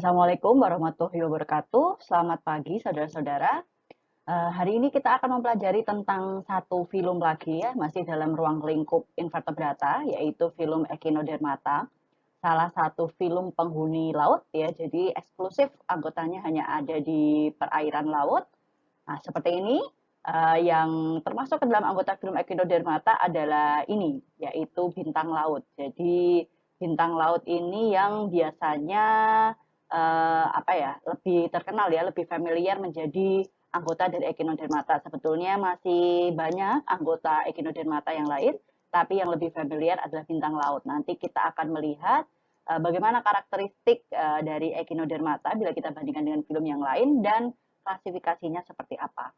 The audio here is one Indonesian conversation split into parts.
Assalamualaikum warahmatullahi wabarakatuh. Selamat pagi saudara-saudara. Hari ini kita akan mempelajari tentang satu film lagi ya, masih dalam ruang lingkup invertebrata, yaitu film Echinodermata. Salah satu film penghuni laut ya, jadi eksklusif anggotanya hanya ada di perairan laut. Nah, seperti ini, yang termasuk ke dalam anggota film Echinodermata adalah ini, yaitu bintang laut. Jadi bintang laut ini yang biasanya apa ya, lebih terkenal ya, lebih familiar menjadi anggota dari Echinodermata. Sebetulnya masih banyak anggota Echinodermata yang lain, tapi yang lebih familiar adalah bintang laut. Nanti kita akan melihat bagaimana karakteristik dari Echinodermata bila kita bandingkan dengan film yang lain dan klasifikasinya seperti apa.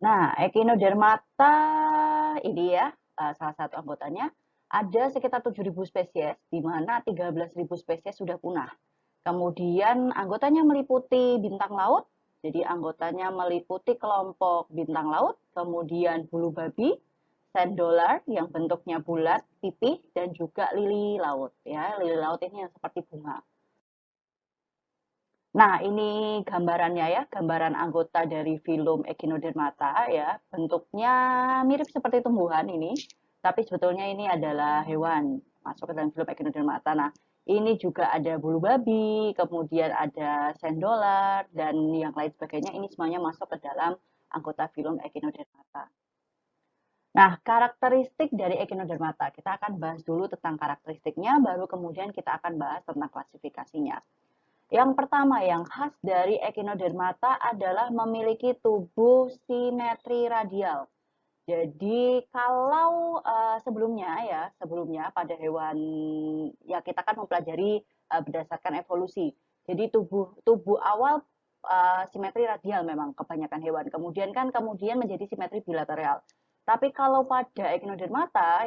Nah, Echinodermata ini ya, salah satu anggotanya, ada sekitar 7.000 spesies, di mana 13.000 spesies sudah punah. Kemudian anggotanya meliputi bintang laut, jadi anggotanya meliputi kelompok bintang laut, kemudian bulu babi, sand dollar yang bentuknya bulat, pipih, dan juga lili laut. Ya, lili laut ini yang seperti bunga. Nah, ini gambarannya ya, gambaran anggota dari film Echinodermata ya. Bentuknya mirip seperti tumbuhan ini, tapi sebetulnya ini adalah hewan masuk ke dalam film Echinodermata. Nah, ini juga ada bulu babi, kemudian ada sendolar, dan yang lain sebagainya. Ini semuanya masuk ke dalam anggota film Echinodermata. Nah, karakteristik dari Echinodermata. Kita akan bahas dulu tentang karakteristiknya, baru kemudian kita akan bahas tentang klasifikasinya. Yang pertama yang khas dari Echinodermata adalah memiliki tubuh simetri radial. Jadi kalau sebelumnya pada hewan ya kita kan mempelajari berdasarkan evolusi. Jadi tubuh tubuh awal simetri radial memang kebanyakan hewan. Kemudian menjadi simetri bilateral. Tapi kalau pada Echinodermata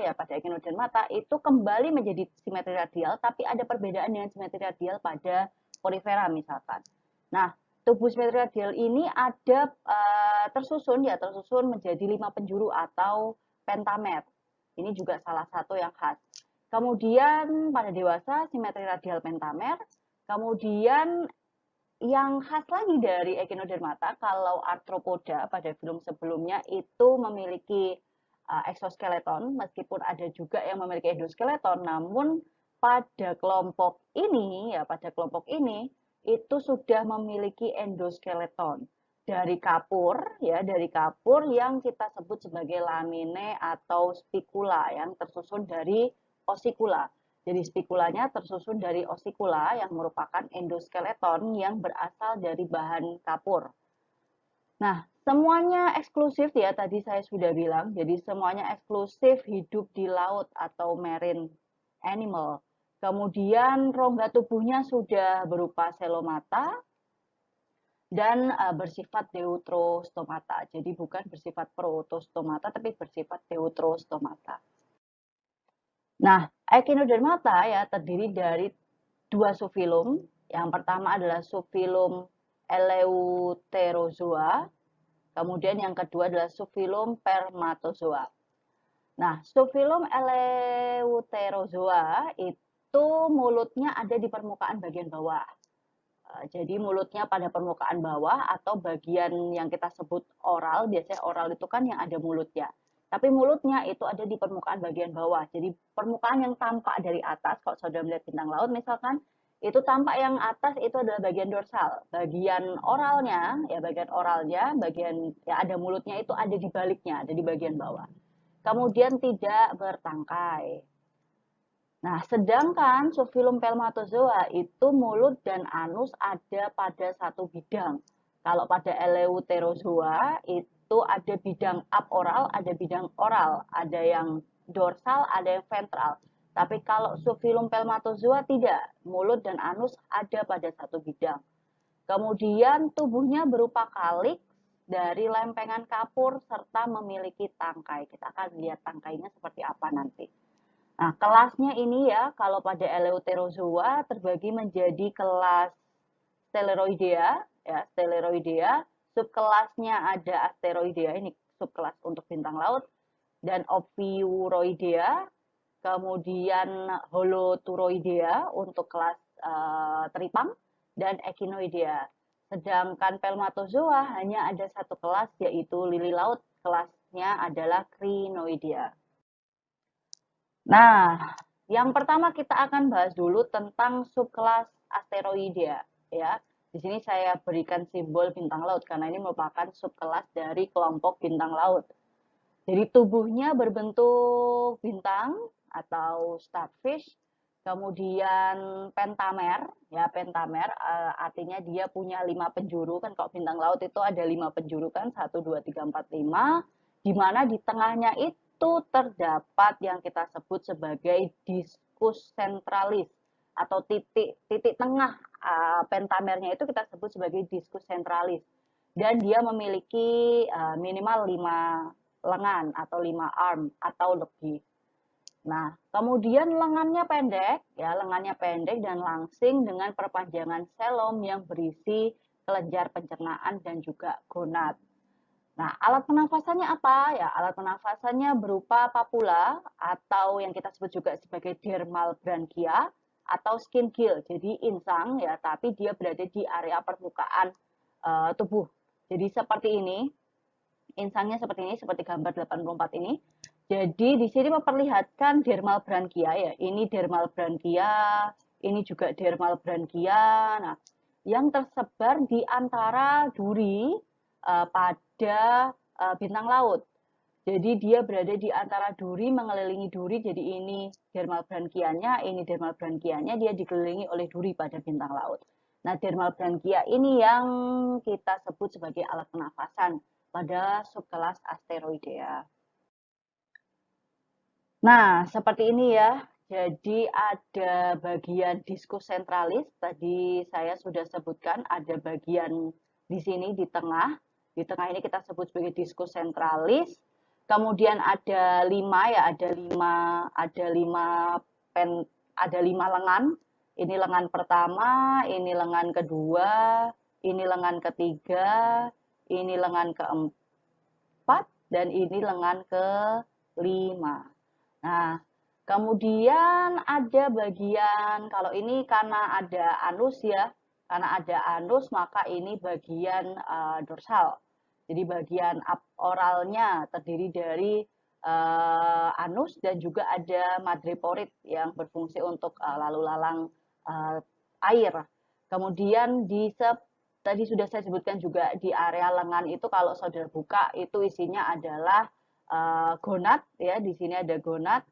itu kembali menjadi simetri radial, tapi ada perbedaan dengan simetri radial pada Porifera misalkan. Nah, tubuh simetri radial ini ada tersusun menjadi 5 penjuru atau pentamer. Ini juga salah satu yang khas. Kemudian pada dewasa simetri radial pentamer. Kemudian yang khas lagi dari Echinodermata, kalau Arthropoda pada film sebelumnya itu memiliki exoskeleton, meskipun ada juga yang memiliki endoskeleton, namun pada kelompok ini itu sudah memiliki endoskeleton dari kapur yang kita sebut sebagai lamine atau spicula yang tersusun dari osikula. Jadi spikulanya tersusun dari osikula yang merupakan endoskeleton yang berasal dari bahan kapur. Nah, semuanya eksklusif ya, tadi saya sudah bilang. Jadi semuanya eksklusif hidup di laut atau marine animal. Kemudian rongga tubuhnya sudah berupa selomata dan bersifat deuterostomata. Jadi bukan bersifat protostomata tapi bersifat deuterostomata. Nah, Echinodermata ya terdiri dari dua subfilum. Yang pertama adalah subfilum Eleutherozoa, kemudian yang kedua adalah subfilum Spermatozoa. Nah, subfilum Eleutherozoa itu mulutnya ada di permukaan bagian bawah. Jadi mulutnya pada permukaan bawah atau bagian yang kita sebut oral, biasanya oral itu kan yang ada mulutnya. Tapi mulutnya itu ada di permukaan bagian bawah. Jadi permukaan yang tampak dari atas, kalau saudara melihat bintang laut misalkan, itu tampak yang atas itu adalah bagian dorsal. Bagian oralnya, bagian ya ada mulutnya itu ada di baliknya, ada di bagian bawah. Kemudian tidak bertangkai. Nah, sedangkan subfilum Spermatozoa itu mulut dan anus ada pada satu bidang. Kalau pada Eleutherozoa itu ada bidang aboral, ada bidang oral, ada yang dorsal, ada yang ventral. Tapi kalau subfilum Spermatozoa tidak, mulut dan anus ada pada satu bidang. Kemudian tubuhnya berupa kalik dari lempengan kapur serta memiliki tangkai. Kita akan lihat tangkainya seperti apa nanti. Nah, kelasnya ini ya, kalau pada Eleutherozoa terbagi menjadi kelas Steleroidea, ya, Steleroidea, subkelasnya ada Asteroidea, ini subkelas untuk bintang laut, dan Ophiuroidea, kemudian Holoturoidea untuk kelas Tripang dan Echinoidea. Sedangkan Pelmatozoa hanya ada satu kelas, yaitu lili laut. Kelasnya adalah Crinoidea. Nah, yang pertama kita akan bahas dulu tentang subkelas Asteroidea, ya. Di sini saya berikan simbol bintang laut karena ini merupakan subkelas dari kelompok bintang laut. Jadi tubuhnya berbentuk bintang atau starfish, kemudian pentamer, ya pentamer artinya dia punya 5 penjuru kan, kalau bintang laut itu ada 5 penjuru kan, 1, 2, 3, 4, 5, di mana di tengahnya itu terdapat yang kita sebut sebagai diskus sentralis atau titik tengah pentamernya itu kita sebut sebagai diskus sentralis, dan dia memiliki minimal 5 lengan atau 5 arm atau lebih. Nah, kemudian lengannya pendek, ya lengannya pendek dan langsing dengan perpanjangan selom yang berisi kelenjar pencernaan dan juga gonad. Nah, alat pernafasannya apa? Ya, alat pernafasannya berupa papula atau yang kita sebut juga sebagai dermal branchia atau skin gill. Jadi insang ya, tapi dia berada di area permukaan tubuh. Jadi seperti ini. Insangnya seperti ini, seperti gambar 84 ini. Jadi di sini memperlihatkan dermal branchia ya. Ini dermal branchia, ini juga dermal branchia. Nah, yang tersebar di antara duri pada bintang laut. Jadi dia berada di antara duri, mengelilingi duri. Jadi ini dermal branchianya, ini dermal branchianya, dia dikelilingi oleh duri pada bintang laut. Nah, dermal branchia ini yang kita sebut sebagai alat pernafasan pada subkelas Asteroidea. Nah, seperti ini ya. Jadi ada bagian diskus sentralis, tadi saya sudah sebutkan ada bagian di sini di tengah. Di tengah ini kita sebut sebagai diskus sentralis. Kemudian ada 5 ya, ada lima lengan. Ini lengan pertama, ini lengan kedua, ini lengan ketiga, ini lengan keempat, dan ini lengan kelima. Nah, kemudian ada bagian, kalau ini karena ada anus ya, karena ada anus maka ini bagian dorsal. Jadi bagian oralnya terdiri dari anus dan juga ada madreporit yang berfungsi untuk lalu lalang air. Kemudian tadi sudah saya sebutkan juga di area lengan itu kalau saudara buka itu isinya adalah gonad ya, di sini ada gonad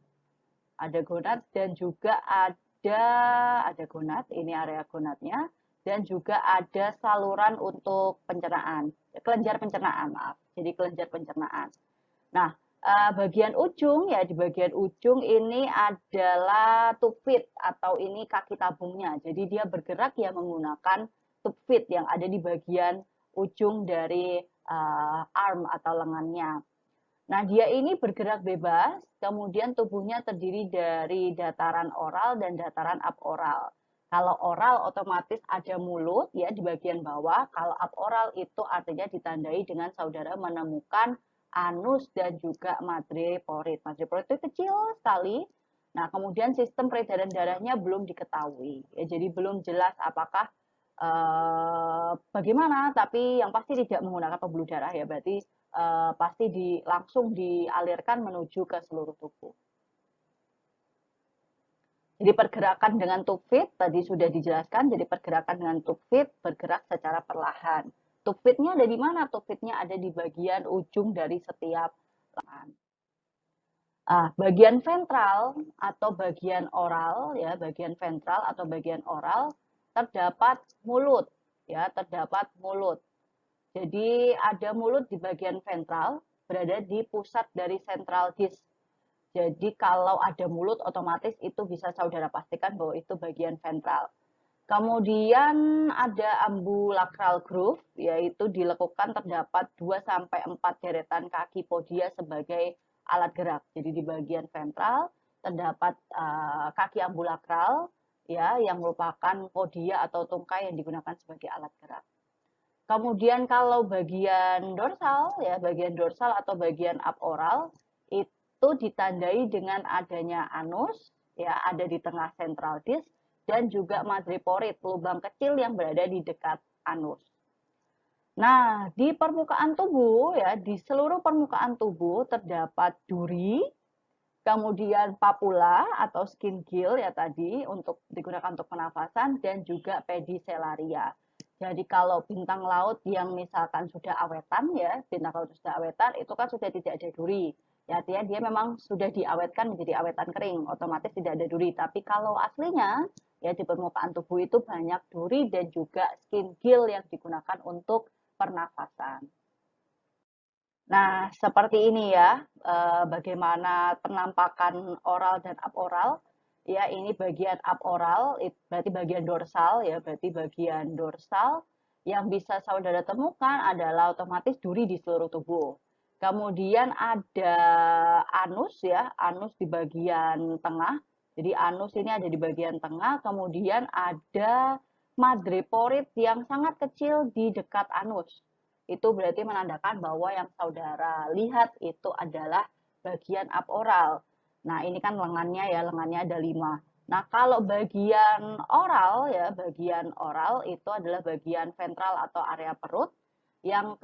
dan juga ada gonad, ini area gonadnya, dan juga ada saluran untuk pencernaan, kelenjar pencernaan, maaf. Jadi kelenjar pencernaan. Nah, bagian ujung ya, di bagian ujung ini adalah tube feet atau ini kaki tabungnya. Jadi dia bergerak ya menggunakan tube feet yang ada di bagian ujung dari arm atau lengannya. Nah, dia ini bergerak bebas, kemudian tubuhnya terdiri dari dataran oral dan dataran aboral. Kalau oral otomatis ada mulut ya di bagian bawah, kalau aboral itu artinya ditandai dengan saudara menemukan anus dan juga madreporit. Madreporit itu kecil sekali. Nah, kemudian sistem peredaran darahnya belum diketahui. Ya, jadi belum jelas apakah bagaimana, tapi yang pasti tidak menggunakan pembuluh darah ya, berarti pasti langsung dialirkan menuju ke seluruh tubuh. Jadi pergerakan dengan tube feet tadi sudah dijelaskan. Jadi pergerakan dengan tube feet bergerak secara perlahan. Tube feet-nya ada di mana? Tube feet-nya ada di bagian ujung dari setiap lengan. Bagian ventral atau bagian oral ya, bagian ventral atau bagian oral terdapat mulut ya, terdapat mulut. Jadi ada mulut di bagian ventral, berada di pusat dari central disc. Jadi kalau ada mulut otomatis itu bisa saudara pastikan bahwa itu bagian ventral. Kemudian ada ambulacral groove, yaitu dilekukan terdapat 2-4 deretan kaki podia sebagai alat gerak. Jadi di bagian ventral terdapat kaki ambulacral ya yang merupakan podia atau tungkai yang digunakan sebagai alat gerak. Kemudian kalau bagian dorsal ya, bagian dorsal atau bagian aboral itu ditandai dengan adanya anus ya, ada di tengah central disc dan juga madreporit, lubang kecil yang berada di dekat anus. Nah, di permukaan tubuh ya, di seluruh permukaan tubuh terdapat duri, kemudian papula atau skin gill ya tadi untuk digunakan untuk pernafasan dan juga pedicelaria. Jadi kalau bintang laut yang misalkan sudah awetan ya, bintang laut sudah awetan itu kan sudah tidak ada duri. Ya, artinya dia memang sudah diawetkan menjadi awetan kering, otomatis tidak ada duri. Tapi kalau aslinya ya di permukaan tubuh itu banyak duri dan juga skin gill yang digunakan untuk pernafasan. Nah, seperti ini ya, bagaimana penampakan oral dan aboral. Ya, ini bagian aboral, berarti bagian dorsal ya, berarti bagian dorsal yang bisa saudara temukan adalah otomatis duri di seluruh tubuh. Kemudian ada anus ya, anus di bagian tengah. Jadi anus ini ada di bagian tengah, kemudian ada madreporit yang sangat kecil di dekat anus. Itu berarti menandakan bahwa yang saudara lihat itu adalah bagian aboral. Nah, ini kan lengannya ya, lengannya ada 5. Nah, kalau bagian oral ya, bagian oral itu adalah bagian ventral atau area perut. Yang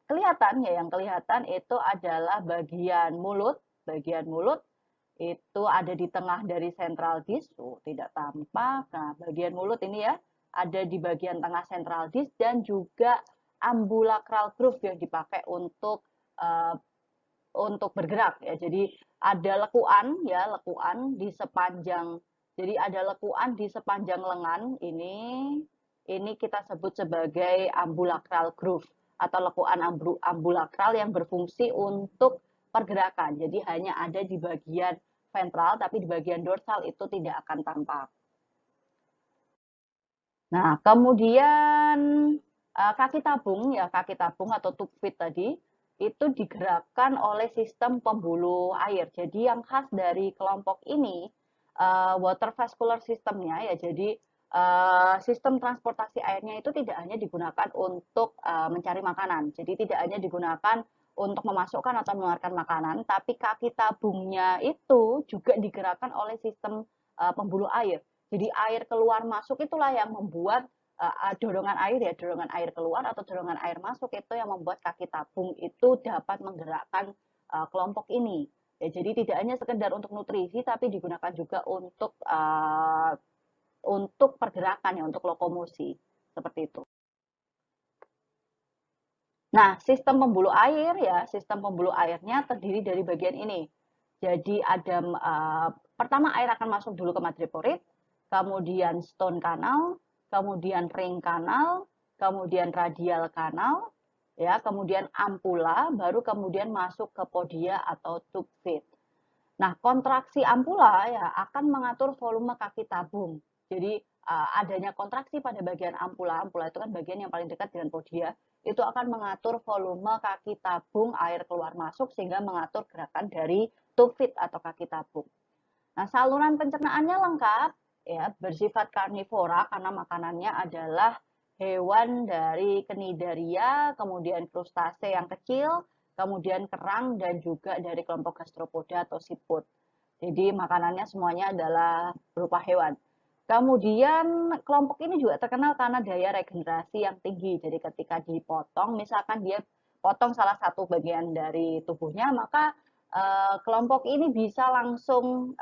kelihatan ya, yang kelihatan itu adalah bagian mulut. Bagian mulut itu ada di tengah dari central disc, tidak tampak. Nah, bagian mulut ini ya, ada di bagian tengah central disc dan juga ambulacral groove yang dipakai uh, untuk bergerak ya. Jadi ada lekuan ya, lekuan di sepanjang jadi ada lekuan di sepanjang lengan ini kita sebut sebagai ambulacral groove atau lekuan ambulacral yang berfungsi untuk pergerakan. Jadi hanya ada di bagian ventral tapi di bagian dorsal itu tidak akan tampak. Nah, kemudian kaki tabung ya, kaki tabung atau tube feet tadi itu digerakkan oleh sistem pembuluh air. Jadi yang khas dari kelompok ini water vascular systemnya ya. Jadi sistem transportasi airnya itu tidak hanya digunakan untuk mencari makanan. Jadi tidak hanya digunakan untuk memasukkan atau mengeluarkan makanan, tapi kaki tabungnya itu juga digerakkan oleh sistem pembuluh air. Jadi air keluar masuk itulah yang membuat dorongan air ya, dorongan air keluar atau dorongan air masuk itu yang membuat kaki tabung itu dapat menggerakkan kelompok ini. Ya, jadi tidak hanya sekedar untuk nutrisi, tapi digunakan juga untuk pergerakan ya, untuk lokomosi seperti itu. Nah, sistem pembuluh air ya, sistem pembuluh airnya terdiri dari bagian ini. Jadi ada pertama air akan masuk dulu ke madreporit, kemudian stone canal, kemudian ring canal, kemudian radial canal, ya, kemudian ampula, baru kemudian masuk ke podia atau tube feet. Nah, kontraksi ampula ya akan mengatur volume kaki tabung. Jadi adanya kontraksi pada bagian ampula, ampula itu kan bagian yang paling dekat dengan podia, itu akan mengatur volume kaki tabung air keluar masuk sehingga mengatur gerakan dari tube feet atau kaki tabung. Nah, saluran pencernaannya lengkap ya, bersifat karnivora karena makanannya adalah hewan dari Cnidaria, kemudian krustase yang kecil, kemudian kerang dan juga dari kelompok gastropoda atau siput. Jadi makanannya semuanya adalah berupa hewan. Kemudian kelompok ini juga terkenal karena daya regenerasi yang tinggi. Jadi ketika dipotong, misalkan dia potong salah satu bagian dari tubuhnya, maka kelompok ini bisa langsung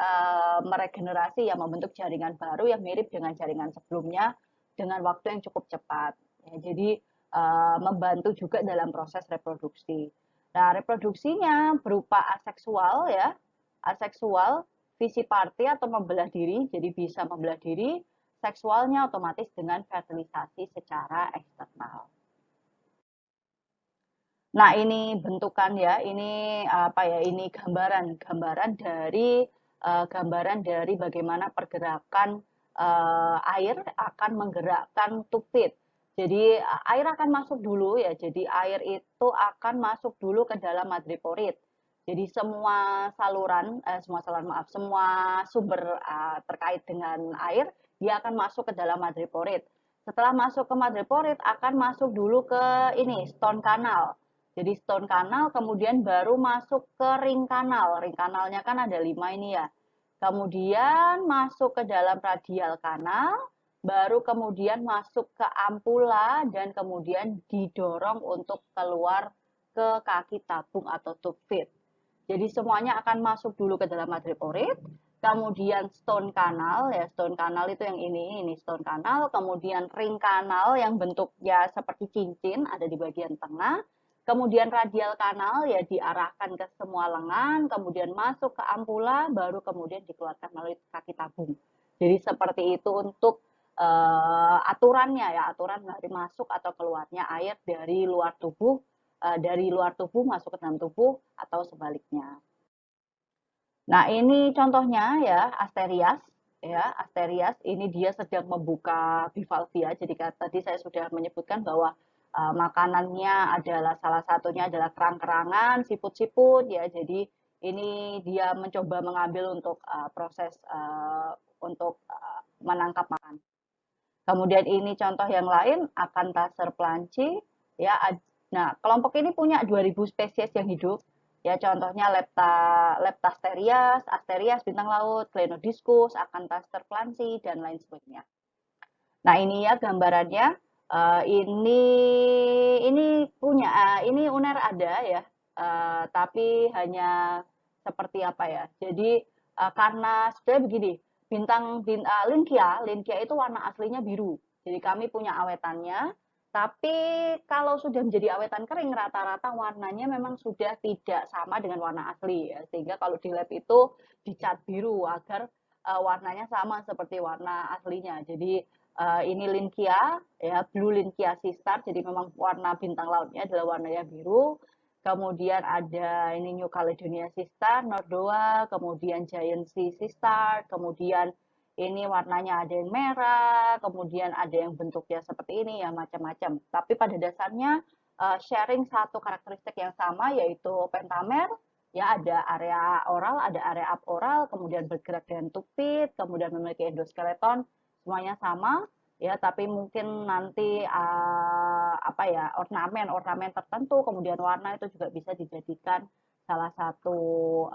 meregenerasi ya, membentuk jaringan baru yang mirip dengan jaringan sebelumnya dengan waktu yang cukup cepat. Ya, jadi membantu juga dalam proses reproduksi. Nah, reproduksinya berupa aseksual ya, aseksual, visiparty atau membelah diri, jadi bisa membelah diri, seksualnya otomatis dengan fertilisasi secara eksternal. Nah, ini bentukan ya, ini apa ya? Ini gambaran dari bagaimana pergerakan air akan menggerakkan tube feet. Jadi air akan masuk dulu ya. Jadi air itu akan masuk dulu ke dalam madreporit. Jadi semua sumber terkait dengan air dia akan masuk ke dalam madreporit. Setelah masuk ke madreporit akan masuk dulu ke ini stone canal. Jadi stone canal kemudian baru masuk ke ring canal. Ring canalnya kan ada 5 ini ya. kemudian masuk ke dalam radial kanal, baru kemudian masuk ke ampula dan kemudian didorong untuk keluar ke kaki tabung atau tube feed. Jadi semuanya akan masuk dulu ke dalam madreporit, kemudian stone kanal, ya stone kanal itu yang ini stone kanal, kemudian ring kanal yang bentuknya seperti cincin ada di bagian tengah, kemudian radial kanal ya diarahkan ke semua lengan, kemudian masuk ke ampula, baru kemudian dikeluarkan melalui kaki tabung. Jadi seperti itu untuk aturannya ya, aturan dari masuk atau keluarnya air dari luar tubuh masuk ke dalam tubuh atau sebaliknya. Nah, ini contohnya ya, Asterias. Ya, Asterias ini dia sedang membuka bivalvia. Jadi tadi saya sudah menyebutkan bahwa makanannya adalah salah satunya adalah kerang-kerangan, siput-siput ya. Jadi ini dia mencoba mengambil untuk proses untuk menangkap makan. Kemudian ini contoh yang lain, Acanthacer planchi. Ya, nah kelompok ini punya 2000 spesies yang hidup. Ya, contohnya Leptasterias, Asterias bintang laut, Clenodiscus, Acanthacer planchi dan lain sebagainya. Nah, ini ya gambarannya. Ini UNER ada ya, tapi hanya seperti apa ya. Jadi karena sebenarnya begini, Linkia itu warna aslinya biru. Jadi kami punya awetannya, tapi kalau sudah menjadi awetan kering rata-rata warnanya memang sudah tidak sama dengan warna asli ya. Sehingga kalau di lab itu dicat biru agar warnanya sama seperti warna aslinya. Jadi ini Linkia ya, Blue Linkia Sistar, jadi memang warna bintang lautnya adalah warnanya biru. Kemudian ada ini New Caledonia Sistar, Nordoa, kemudian Giant Sea Sistar, kemudian ini warnanya ada yang merah, kemudian ada yang bentuknya seperti ini ya macam-macam. Tapi pada dasarnya sharing satu karakteristik yang sama yaitu pentamer, ya ada area oral, ada area aboral, kemudian bergerak dengan tupit, kemudian memiliki endoskeleton, semuanya sama ya, tapi mungkin nanti apa ya ornamen tertentu, kemudian warna itu juga bisa dijadikan salah satu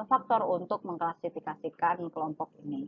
faktor untuk mengklasifikasikan kelompok ini.